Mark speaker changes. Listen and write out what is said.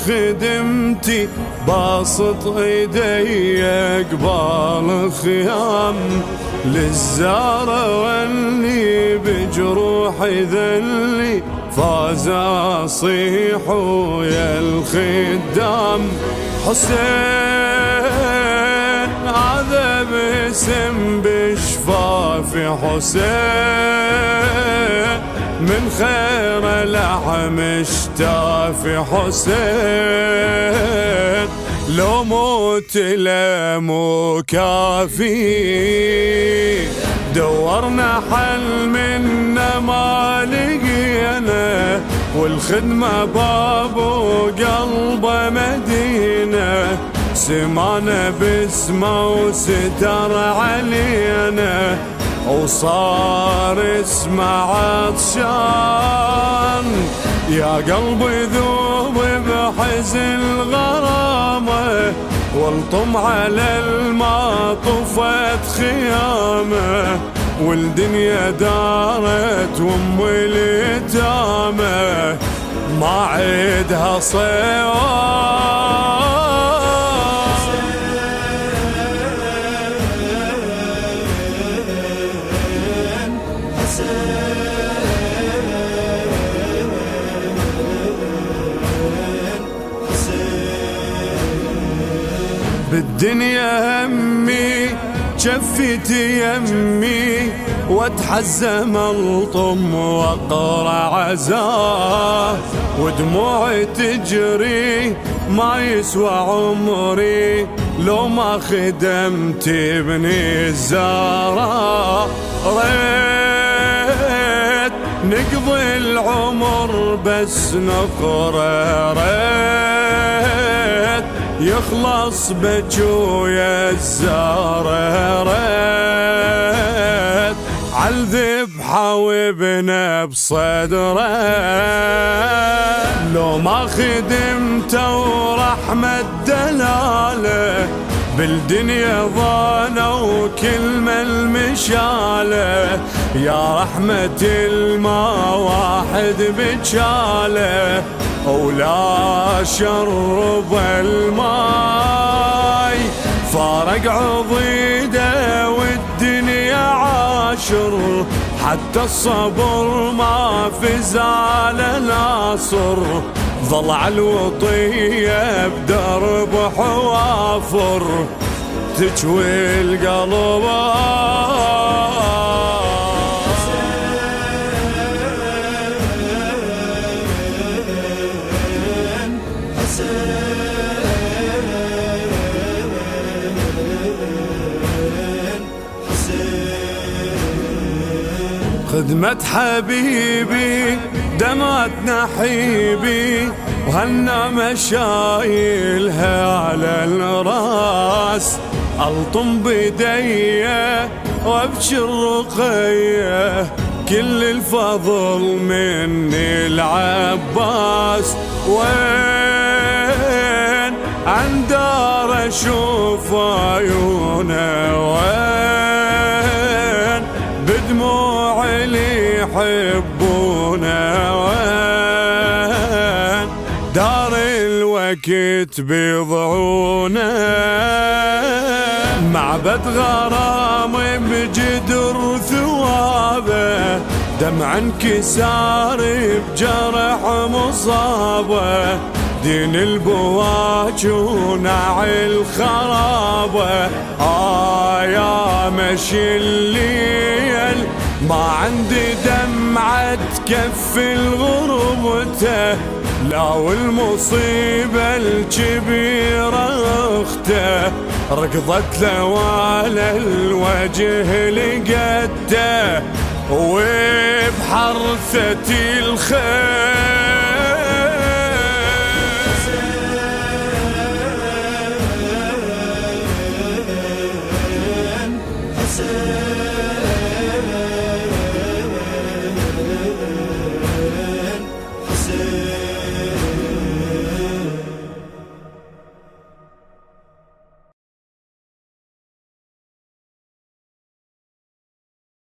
Speaker 1: خدمتي باسط ايدي قبال خيام للزارة واللي بجروحي ذلي فاز اصيح ويا الخدام حسين هذا باسم بشفافي حسين من خير لحم اشتافي حسين لو موت لا مو كافي دورنا حل منا ما لقينا والخدمة باب وقلبه مدينة سمعنا باسمه وستر علينا وصار اسمه عطشان يا قلبي ذوب بحزن الغرامة والطم على الماء طفت خيامه والدنيا دارت وام اليتامى ما عيدها صيوان بالدنيا همي جفتي يمي واتحزم الطم واقرع عزاه ودموعي تجري ما يسوى عمري لو ما خدمت ابني الزهراء ريت نقضي العمر بس نقرا ريت يخلص بجويا الزهرة ريت عالذبحة وابنه بصدره لو ما خدمته ورحمة دلاله بالدنيا ضانوا كلمة المشالة يا رحمة الماء واحد بجاله ولا شرب الماي فارق عضيده والدنيا عاشر حتى الصبر ما في زال ناصر ظل على الوطية بدرب حوافر تجوي القلب خدمة حبيبي دمعت نحيبي وهنا مشايلها على الراس الطم بديه وابشر رقيه كل الفضل مني العباس وين عن دار اشوف عيونه وين بدموع اللي يحبونه وين دار الوقت بيضعونه معبد غرام بجدر ثوابه دمع انكسار بجرح مصابه دين البواج ونعي الخرابه يا مشي الليل ما عندي دمعة تكفي الغربته لا والمصيبة الكبيرة اخته ركضت له على الوجه لقته وبحرثة الخيل